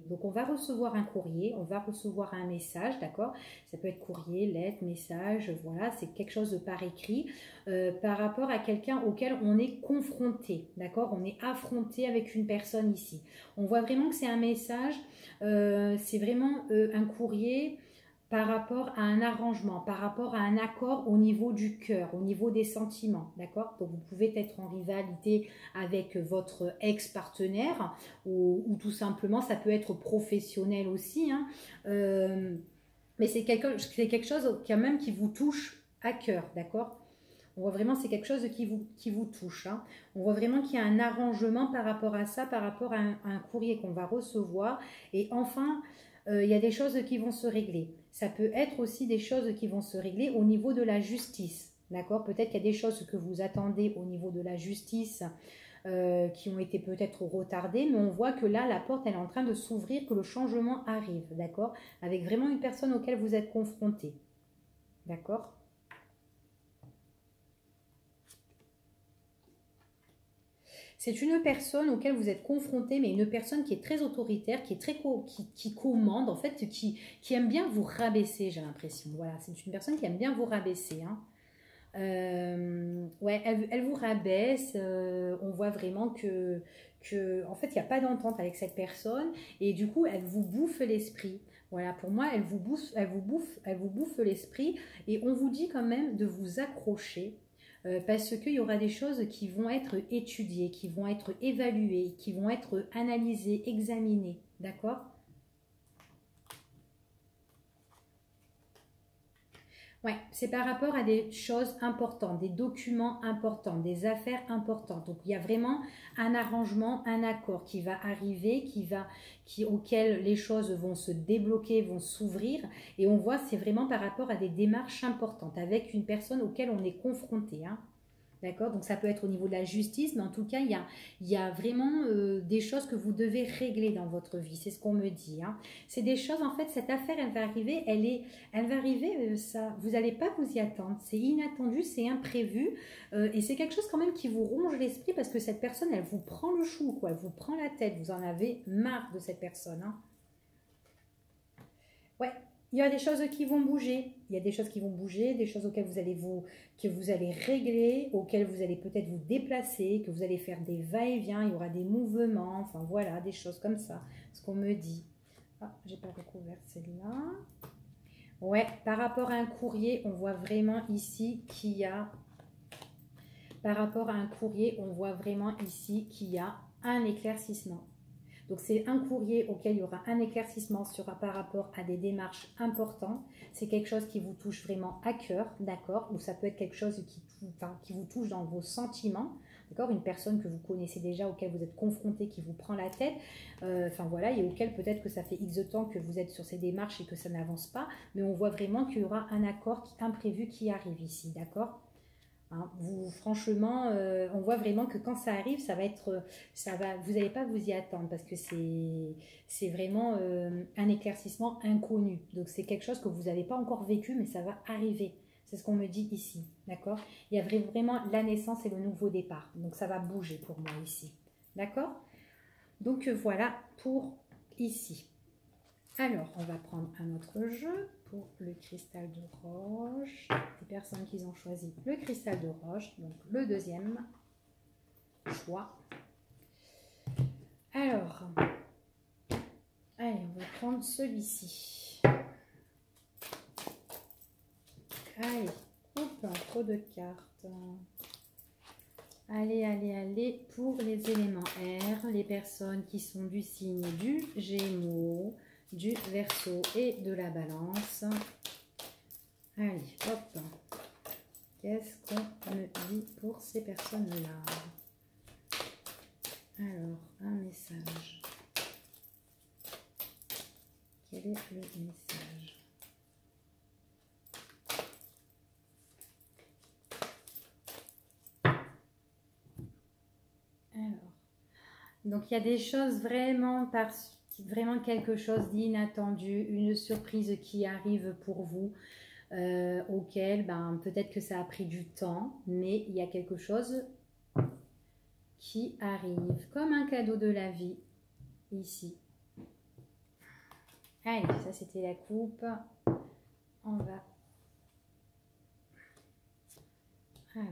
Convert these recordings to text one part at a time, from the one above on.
Donc, on va recevoir un courrier, on va recevoir un message, d'accord? Ça peut être courrier, lettre, message, voilà, c'est quelque chose de par écrit par rapport à quelqu'un auquel on est confronté, d'accord? On est affronté avec une personne ici. On voit vraiment que c'est un message, c'est vraiment un courrier par rapport à un arrangement, par rapport à un accord au niveau du cœur, au niveau des sentiments, d'accord? Donc vous pouvez être en rivalité avec votre ex-partenaire ou tout simplement, ça peut être professionnel aussi, hein. Mais c'est quelque chose quand même qui vous touche à cœur, d'accord? On voit vraiment c'est quelque chose qui vous touche, hein. On voit vraiment qu'il y a un arrangement par rapport à ça, par rapport à un courrier qu'on va recevoir. Et enfin, il y a des choses qui vont se régler. Ça peut être aussi des choses qui vont se régler au niveau de la justice. D'accord? Peut-être qu'il y a des choses que vous attendez au niveau de la justice qui ont été peut-être retardées, mais on voit que là, la porte, elle est en train de s'ouvrir, que le changement arrive. D'accord? Avec vraiment une personne auquel vous êtes confronté. D'accord? C'est une personne auquel vous êtes confronté, mais une personne qui est très autoritaire, qui est qui commande, en fait, qui aime bien vous rabaisser, j'ai l'impression. Voilà, c'est une personne qui aime bien vous rabaisser, hein. Ouais, elle vous rabaisse. On voit vraiment en fait, il n'y a pas d'entente avec cette personne et du coup, elle vous bouffe l'esprit. Voilà, pour moi, elle vous bouffe l'esprit et on vous dit quand même de vous accrocher parce qu'il y aura des choses qui vont être étudiées, qui vont être évaluées, qui vont être analysées, examinées. D'accord? Ouais, c'est par rapport à des choses importantes, des documents importants, des affaires importantes. Donc il y a vraiment un arrangement, un accord qui va arriver, auquel les choses vont se débloquer, vont s'ouvrir. Et on voit, c'est vraiment par rapport à des démarches importantes avec une personne auquel on est confronté, hein. D'accord? Donc ça peut être au niveau de la justice, mais en tout cas, il y a vraiment des choses que vous devez régler dans votre vie. C'est ce qu'on me dit, hein. C'est des choses, en fait, cette affaire, elle va arriver, elle va arriver, ça, vous n'allez pas vous y attendre. C'est inattendu, c'est imprévu, et c'est quelque chose quand même qui vous ronge l'esprit parce que cette personne, elle vous prend le chou, quoi. Elle vous prend la tête, vous en avez marre de cette personne, hein. Ouais, il y a des choses qui vont bouger. Il y a des choses qui vont bouger, des choses que vous allez régler, auxquelles vous allez peut-être vous déplacer, que vous allez faire des va-et-vient, il y aura des mouvements, enfin voilà, des choses comme ça, ce qu'on me dit. Ah, j'ai pas recouvert celle-là. Ouais, par rapport à un courrier, on voit vraiment ici qu'il y a... Par rapport à un courrier, on voit vraiment ici qu'il y a un éclaircissement. Donc c'est un courrier auquel il y aura un éclaircissement par rapport à des démarches importantes. C'est quelque chose qui vous touche vraiment à cœur, d'accord? Ou ça peut être quelque chose qui vous touche dans vos sentiments, d'accord? Une personne que vous connaissez déjà, auquel vous êtes confronté, qui vous prend la tête, enfin voilà, et auquel peut-être que ça fait X temps que vous êtes sur ces démarches et que ça n'avance pas, mais on voit vraiment qu'il y aura un accord imprévu qui arrive ici, d'accord? Hein, franchement, on voit vraiment que quand ça arrive, vous n'allez pas vous y attendre parce que c'est vraiment un éclaircissement inconnu. Donc c'est quelque chose que vous n'avez pas encore vécu, mais ça va arriver. C'est ce qu'on me dit ici, d'accord? Il y a vraiment la naissance et le nouveau départ. Donc ça va bouger pour moi ici, d'accord? Donc voilà pour ici. Alors, on va prendre un autre jeu pour le cristal de roche. Les personnes qui ont choisi le cristal de roche, donc le deuxième choix. Alors, allez, on va prendre celui-ci. Allez, hop, trop de cartes. Allez, allez, allez, pour les éléments R, les personnes qui sont du signe du Gémeaux, du Verseau et de la Balance. Allez, hop. Qu'est-ce qu'on me dit pour ces personnes-là? Alors, un message. Quel est le message? Alors, donc il y a des choses vraiment quelque chose d'inattendu, une surprise qui arrive pour vous, auquel peut-être que ça a pris du temps, mais il y a quelque chose qui arrive comme un cadeau de la vie ici. Allez, ça c'était la coupe. On va... Alors,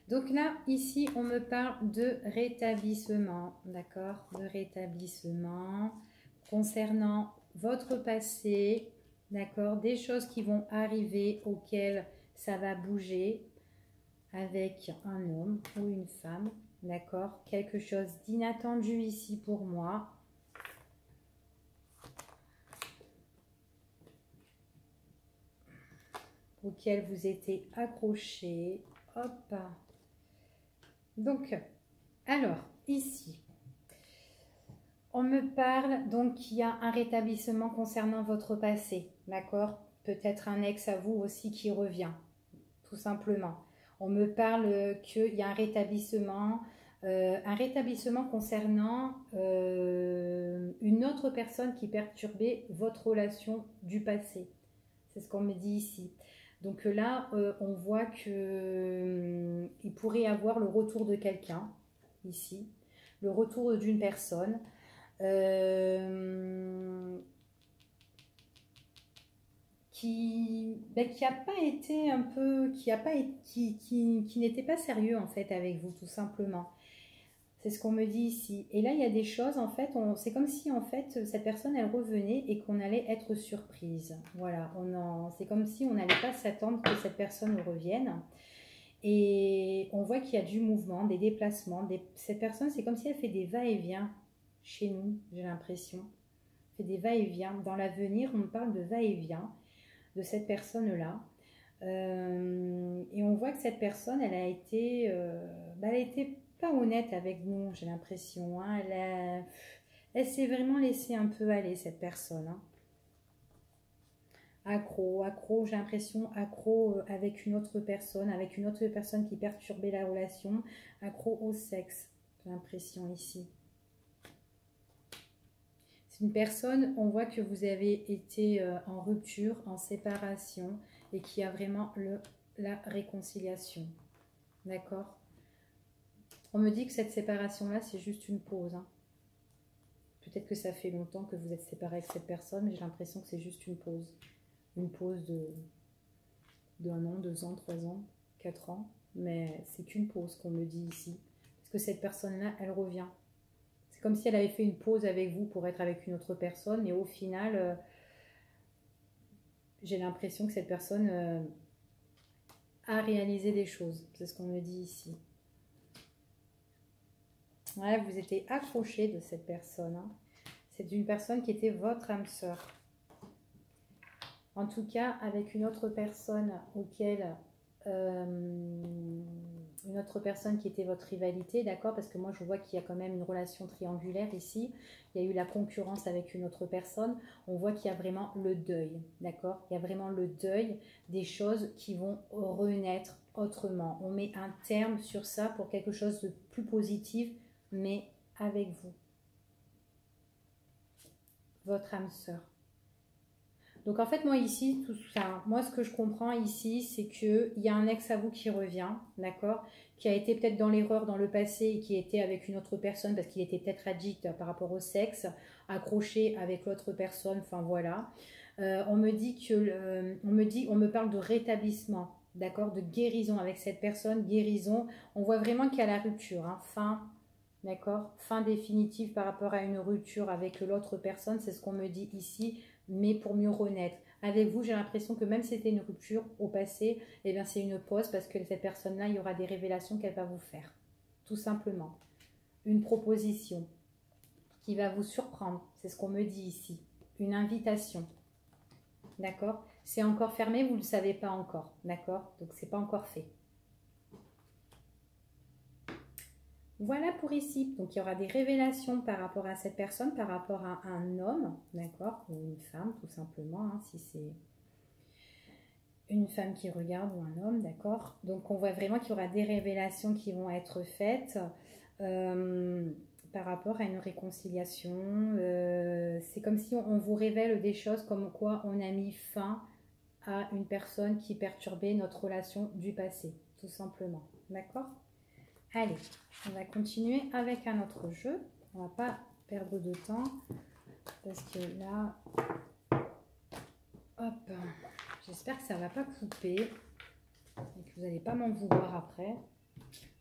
donc là, ici, on me parle de rétablissement, d'accord? De rétablissement concernant votre passé, d'accord? Des choses qui vont arriver auxquelles ça va bouger avec un homme ou une femme, d'accord? Quelque chose d'inattendu ici pour moi. Auquel vous étiez accroché. Hop. Donc, alors, ici, on me parle, donc, qu'il y a un rétablissement concernant votre passé, d'accord? Peut-être un ex à vous aussi qui revient, tout simplement. On me parle qu'il y a un rétablissement concernant une autre personne qui perturbait votre relation du passé. C'est ce qu'on me dit ici. Donc là, on voit que il pourrait y avoir le retour de quelqu'un, ici, le retour d'une personne qui n'a pas été un peu, qui n'était pas sérieux en fait avec vous, tout simplement. C'est ce qu'on me dit ici. Et là, il y a des choses, en fait, c'est comme si, en fait, cette personne, elle revenait et qu'on allait être surprise. Voilà, c'est comme si on n'allait pas s'attendre que cette personne revienne. Et on voit qu'il y a du mouvement, des déplacements. Cette personne, c'est comme si elle fait des va-et-vient chez nous, j'ai l'impression. Elle fait des va-et-vient. Dans l'avenir, on parle de va-et-vient de cette personne-là. Et on voit que cette personne, elle a été pas honnête avec nous, j'ai l'impression. Hein. Elle s'est vraiment laissée un peu aller, cette personne. Hein. Accro, j'ai l'impression, accro avec une autre personne qui perturbait la relation, accro au sexe, j'ai l'impression ici. C'est une personne, on voit que vous avez été en rupture, en séparation, et qui a vraiment la réconciliation. D'accord ? On me dit que cette séparation-là, c'est juste une pause. Hein. Peut-être que ça fait longtemps que vous êtes séparé avec cette personne, mais j'ai l'impression que c'est juste une pause. Une pause d'1 an, 2 ans, 3 ans, 4 ans. Mais c'est qu'une pause qu'on me dit ici. Parce que cette personne-là, elle revient. C'est comme si elle avait fait une pause avec vous pour être avec une autre personne. Mais au final, j'ai l'impression que cette personne a réalisé des choses. C'est ce qu'on me dit ici. Ouais, vous étiez accroché de cette personne. Hein. C'est une personne qui était votre âme sœur. En tout cas, avec une autre personne une autre personne qui était votre rivalité, d'accord? Parce que moi, je vois qu'il y a quand même une relation triangulaire ici. Il y a eu la concurrence avec une autre personne. On voit qu'il y a vraiment le deuil, d'accord? Il y a vraiment le deuil des choses qui vont renaître autrement. On met un terme sur ça pour quelque chose de plus positif, mais avec vous. Votre âme sœur. Donc en fait, moi ici, moi ce que je comprends ici, c'est qu'il y a un ex à vous qui revient, d'accord, qui a été peut-être dans l'erreur dans le passé et qui était avec une autre personne parce qu'il était peut-être addict par rapport au sexe, accroché avec l'autre personne, enfin voilà. On me dit on me parle de rétablissement, d'accord, de guérison avec cette personne, guérison. On voit vraiment qu'il y a la rupture, hein, fin, d'accord, fin définitive par rapport à une rupture avec l'autre personne, c'est ce qu'on me dit ici. Mais pour mieux renaître. Avec vous, j'ai l'impression que même si c'était une rupture au passé, eh bien c'est une pause parce que cette personne-là, il y aura des révélations qu'elle va vous faire. Tout simplement. Une proposition qui va vous surprendre. C'est ce qu'on me dit ici. Une invitation. D'accord? C'est encore fermé, vous ne le savez pas encore. D'accord? Donc, c'est pas encore fait. Voilà pour ici. Donc, il y aura des révélations par rapport à cette personne, par rapport à un homme, d'accord, ou une femme, tout simplement, hein, si c'est une femme qui regarde ou un homme, d'accord. Donc, on voit vraiment qu'il y aura des révélations qui vont être faites par rapport à une réconciliation. C'est comme si on vous révèle des choses comme quoi on a mis fin à une personne qui perturbait notre relation du passé, tout simplement, d'accord. Allez, on va continuer avec un autre jeu. On ne va pas perdre de temps. Parce que là, hop, j'espère que ça ne va pas couper et que vous n'allez pas m'en vouloir après.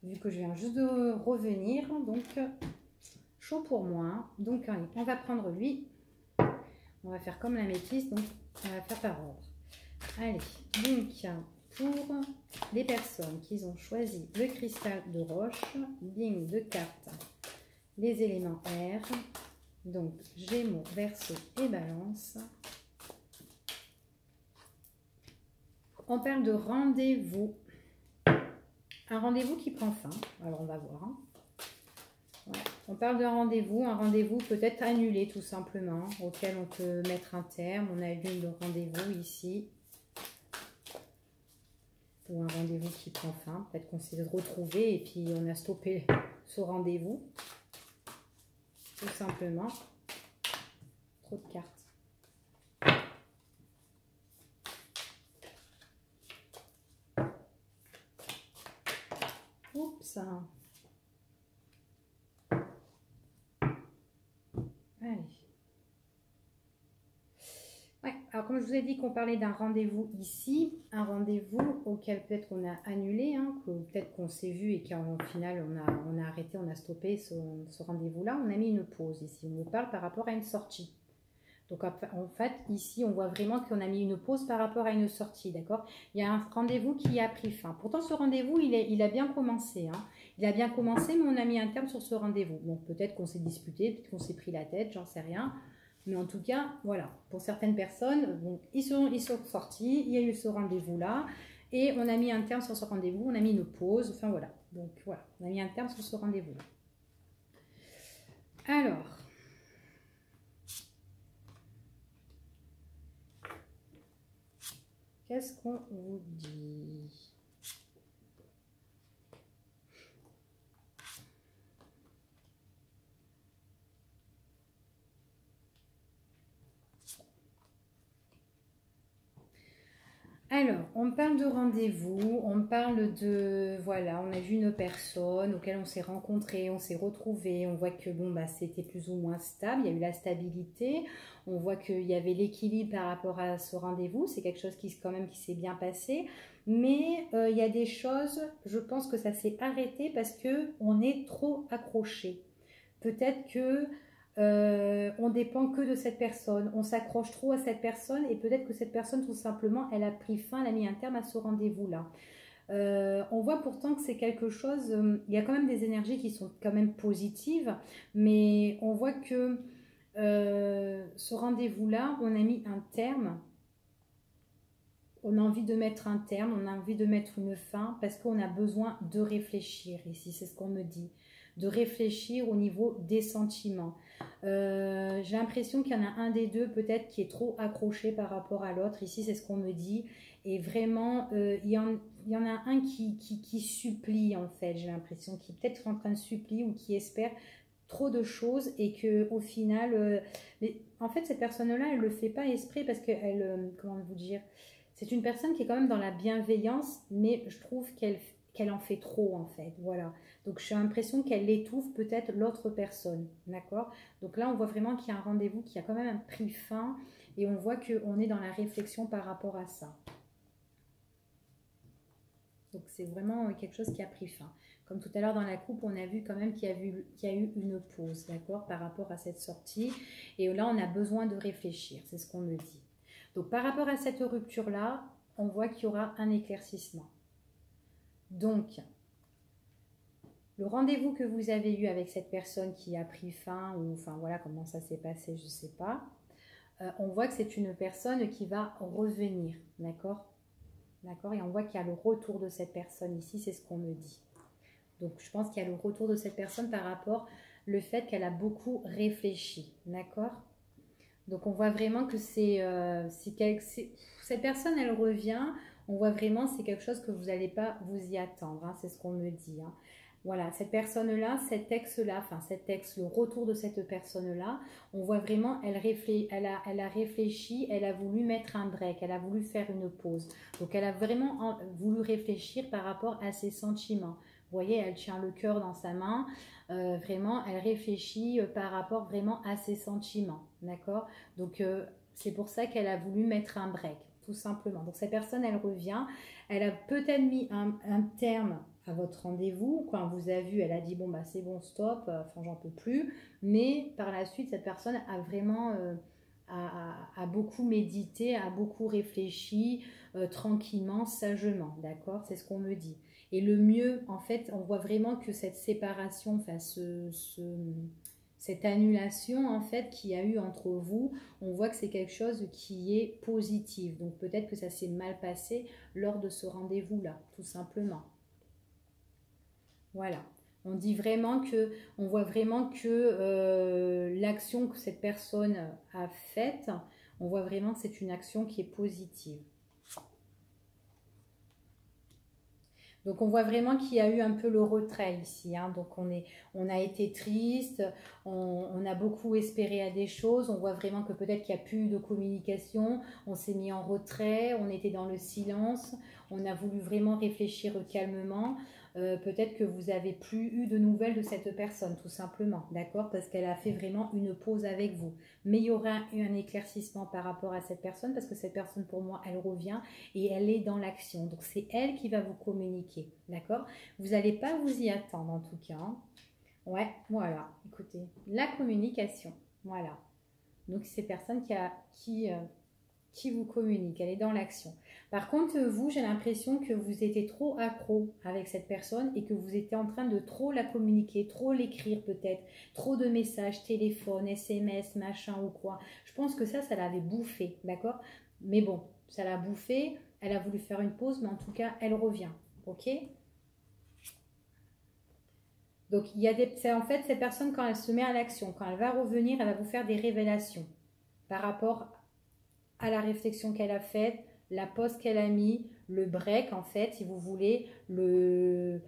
Vu que je viens juste de revenir, donc chaud pour moi. Hein. Donc allez, on va prendre lui. On va faire comme la métisse, donc on va faire par ordre. Allez, donc pour les personnes qui ont choisi le cristal de roche, ligne de cartes, les éléments air, donc Gémeaux, Verseau et Balance. On parle de rendez-vous. Un rendez-vous qui prend fin. Alors on va voir. Hein. Ouais. On parle d'un rendez-vous, un rendez-vous peut-être annulé tout simplement, auquel on peut mettre un terme. On a une ligne de rendez-vous ici. Ou un rendez-vous qui prend fin. Peut-être qu'on s'est retrouvé et puis on a stoppé ce rendez-vous. Tout simplement. Trop de cartes. Oups. Allez. Ouais, alors comme je vous ai dit qu'on parlait d'un rendez-vous ici, un rendez-vous auquel peut-être on a annulé, hein, peut-être qu'on s'est vu et qu'au final on a arrêté, on a stoppé ce rendez-vous-là, on a mis une pause ici. On nous parle par rapport à une sortie. Donc en fait, ici, on voit vraiment qu'on a mis une pause par rapport à une sortie, d'accord? Il y a un rendez-vous qui a pris fin. Pourtant, ce rendez-vous, il a bien commencé. Hein. Il a bien commencé, mais on a mis un terme sur ce rendez-vous. Bon, peut-être qu'on s'est disputé, peut-être qu'on s'est pris la tête, j'en sais rien. Mais en tout cas, voilà, pour certaines personnes, bon, ils sont sortis, il y a eu ce rendez-vous-là, et on a mis un terme sur ce rendez-vous, on a mis une pause, enfin voilà. Donc voilà, on a mis un terme sur ce rendez-vous-là. Alors... qu'est-ce qu'on vous dit? Alors, on parle de rendez-vous, on parle de, voilà, on a vu une personne auquel on s'est rencontré, on s'est retrouvé, on voit que bon, bah, c'était plus ou moins stable, il y a eu la stabilité, on voit qu'il y avait l'équilibre par rapport à ce rendez-vous, c'est quelque chose qui quand même qui s'est bien passé, mais il y a des choses, je pense que ça s'est arrêté parce qu'on est trop accroché. Peut-être que on dépend que de cette personne, on s'accroche trop à cette personne et peut-être que cette personne tout simplement elle a pris fin, elle a mis un terme à ce rendez-vous-là. On voit pourtant que c'est quelque chose, il y a quand même des énergies qui sont quand même positives, mais on voit que ce rendez-vous-là, on a mis un terme, on a envie de mettre un terme, on a envie de mettre une fin parce qu'on a besoin de réfléchir ici, c'est ce qu'on me dit, de réfléchir au niveau des sentiments. J'ai l'impression qu'il y en a un des deux peut-être qui est trop accroché par rapport à l'autre. Ici, c'est ce qu'on me dit. Et vraiment, il y en a un qui supplie en fait. J'ai l'impression qu'il est peut-être en train de supplier ou qui espère trop de choses et qu'au final... mais en fait, cette personne-là, elle ne le fait pas exprès parce qu'elle... comment vous dire? C'est une personne qui est quand même dans la bienveillance, mais je trouve qu'elle en fait trop en fait. Voilà. Donc j'ai l'impression qu'elle étouffe peut-être l'autre personne, d'accord? Donc là, on voit vraiment qu'il y a un rendez-vous qui a quand même pris fin et on voit qu'on est dans la réflexion par rapport à ça. Donc c'est vraiment quelque chose qui a pris fin. Comme tout à l'heure dans la coupe, on a vu quand même qu'il y a eu une pause, d'accord, par rapport à cette sortie. Et là, on a besoin de réfléchir, c'est ce qu'on me dit. Donc par rapport à cette rupture-là, on voit qu'il y aura un éclaircissement. Donc, le rendez-vous que vous avez eu avec cette personne qui a pris fin, ou enfin voilà comment ça s'est passé, je ne sais pas, on voit que c'est une personne qui va revenir, d'accord? D'accord? Et on voit qu'il y a le retour de cette personne ici, c'est ce qu'on me dit. Donc je pense qu'il y a le retour de cette personne par rapport au fait qu'elle a beaucoup réfléchi, d'accord? Donc on voit vraiment que cette personne, elle revient, on voit vraiment c'est quelque chose que vous n'allez pas vous y attendre, hein, c'est ce qu'on me dit. Hein. Voilà, cette personne-là, cet ex-là, enfin cet ex, le retour de cette personne-là, on voit vraiment, elle a réfléchi, elle a voulu mettre un break, elle a voulu faire une pause. Donc elle a vraiment voulu réfléchir par rapport à ses sentiments. voyez, elle tient le cœur dans sa main. Vraiment, elle réfléchit par rapport vraiment à ses sentiments. D'accord? Donc, c'est pour ça qu'elle a voulu mettre un break, tout simplement. Donc, cette personne, elle revient. Elle a peut-être mis un terme à votre rendez-vous. Quand elle vous a vu, elle a dit, bon, bah, c'est bon, stop, enfin, j'en peux plus. Mais par la suite, cette personne a vraiment... a beaucoup médité, a beaucoup réfléchi tranquillement, sagement, d'accord? C'est ce qu'on me dit. Et le mieux, en fait, on voit vraiment que cette séparation, enfin, cette annulation, en fait, qu'il y a eu entre vous, on voit que c'est quelque chose qui est positif. Donc peut-être que ça s'est mal passé lors de ce rendez-vous-là, tout simplement. Voilà. On dit vraiment que, on voit vraiment que l'action que cette personne a faite, on voit vraiment que c'est une action qui est positive. Donc on voit vraiment qu'il y a eu un peu le retrait ici, hein. Donc on a été triste, on a beaucoup espéré à des choses, on voit vraiment que peut-être qu'il n'y a plus de communication, on s'est mis en retrait, on était dans le silence, on a voulu vraiment réfléchir calmement. Peut-être que vous n'avez plus eu de nouvelles de cette personne, tout simplement, d'accord? Parce qu'elle a fait vraiment une pause avec vous. Mais il y aura eu un éclaircissement par rapport à cette personne, parce que cette personne, pour moi, elle revient et elle est dans l'action. Donc, c'est elle qui va vous communiquer, d'accord? Vous n'allez pas vous y attendre, en tout cas, hein. Ouais, voilà, écoutez, la communication, voilà. Donc, c'est personne qui vous communique, elle est dans l'action. Par contre, vous, j'ai l'impression que vous étiez trop accro avec cette personne et que vous étiez en train de trop la communiquer, trop l'écrire peut-être, trop de messages, téléphone, SMS, machin ou quoi. Je pense que ça l'avait bouffé, d'accord? Mais bon, ça l'a bouffé, elle a voulu faire une pause, mais en tout cas, elle revient, ok? Donc, c'est en fait cette personne, quand elle se met à l'action, quand elle va revenir, elle va vous faire des révélations par rapport à la réflexion qu'elle a faite, la pause qu'elle a mis, le break en fait, si vous voulez, le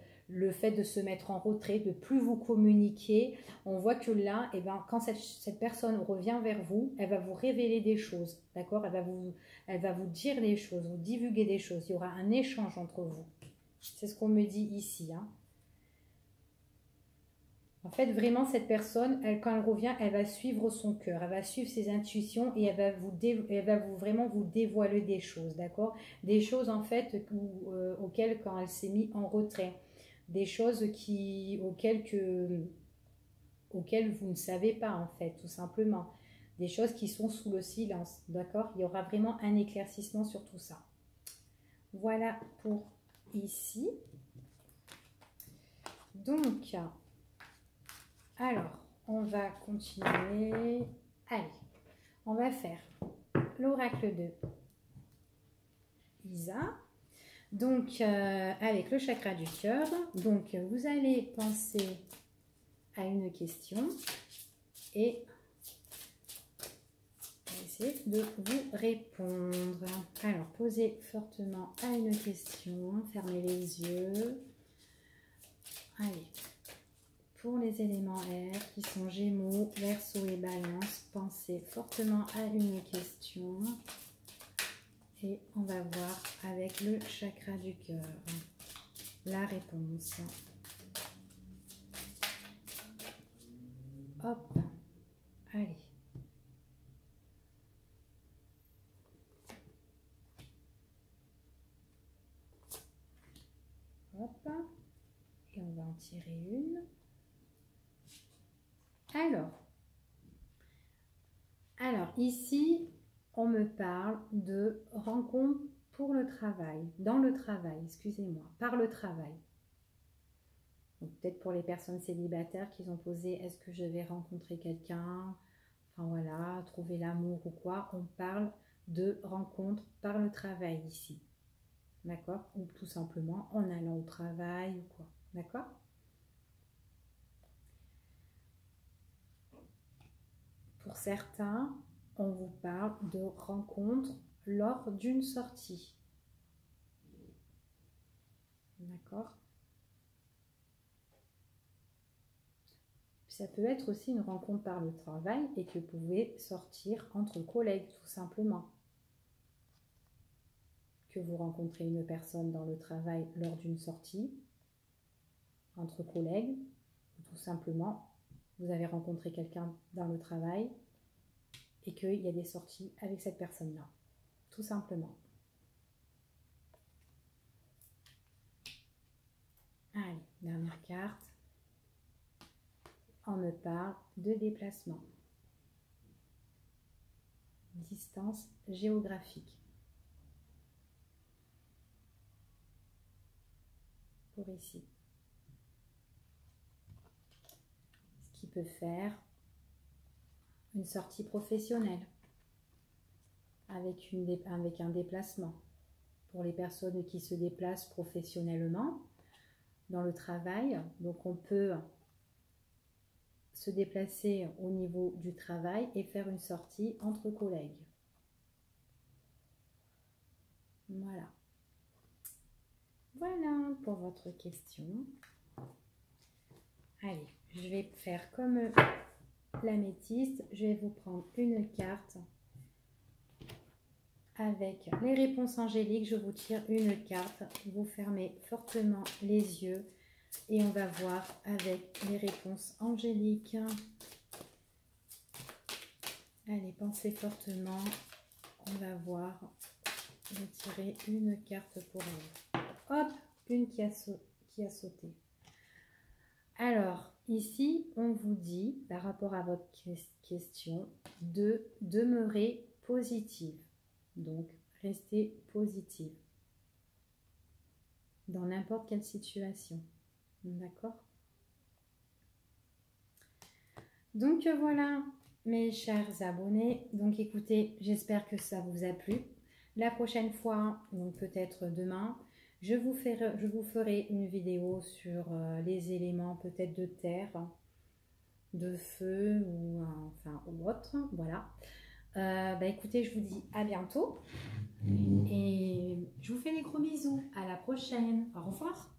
fait de se mettre en retrait, de plus vous communiquer. On voit que là, eh ben, quand cette personne revient vers vous, elle va vous révéler des choses, d'accord? Elle va vous dire des choses, vous divulguer des choses. Il y aura un échange entre vous. C'est ce qu'on me dit ici, hein. En fait, vraiment, cette personne, quand elle revient, elle va suivre son cœur, elle va suivre ses intuitions et elle va vraiment vous dévoiler des choses, d'accord? Des choses, en fait, auxquelles, quand elle s'est mise en retrait, des choses auxquelles vous ne savez pas, en fait, tout simplement. Des choses qui sont sous le silence, d'accord? Il y aura vraiment un éclaircissement sur tout ça. Voilà pour ici. Donc... alors, on va continuer. Allez, on va faire l'oracle de Isa. Donc, avec le chakra du cœur. Donc, vous allez penser à une question et on va essayer de vous répondre. Alors, posez fortement à une question. Fermez les yeux. Allez. Pour les éléments air qui sont Gémeaux, Verseau et Balance, pensez fortement à une question et on va voir avec le chakra du cœur la réponse. Hop, allez. Hop, et on va en tirer une. Alors ici, on me parle de rencontre pour le travail, dans le travail, excusez-moi, par le travail. Peut-être pour les personnes célibataires qui ont posé, est-ce que je vais rencontrer quelqu'un? Enfin voilà, trouver l'amour ou quoi. On parle de rencontre par le travail ici. D'accord? Ou tout simplement en allant au travail ou quoi. D'accord? Pour certains, on vous parle de rencontre lors d'une sortie. D'accord? Ça peut être aussi une rencontre par le travail et que vous pouvez sortir entre collègues tout simplement. Que vous rencontrez une personne dans le travail lors d'une sortie entre collègues, ou tout simplement, vous avez rencontré quelqu'un dans le travail et qu'il y a des sorties avec cette personne-là, tout simplement. Allez, dernière carte. On me parle de déplacement. Distance géographique. Pour ici. Ce qui peut faire une sortie professionnelle avec un déplacement. Pour les personnes qui se déplacent professionnellement dans le travail, donc on peut se déplacer au niveau du travail et faire une sortie entre collègues. Voilà. Voilà pour votre question. Allez, je vais faire comme l'améthyste. Je vais vous prendre une carte avec les réponses angéliques. Je vous tire une carte. Vous fermez fortement les yeux et on va voir avec les réponses angéliques. Allez, pensez fortement. On va voir. Je vais tirer une carte pour elle. Hop, une qui a sauté. Alors, ici, on vous dit, par rapport à votre question, de demeurer positive. Donc, restez positive dans n'importe quelle situation. D'accord? Donc, voilà, mes chers abonnés. Donc, écoutez, j'espère que ça vous a plu. La prochaine fois, donc peut-être demain, je vous ferai une vidéo sur les éléments peut-être de terre, de feu ou enfin ou autre. Voilà. Écoutez, je vous dis à bientôt et je vous fais des gros bisous. À la prochaine. Au revoir.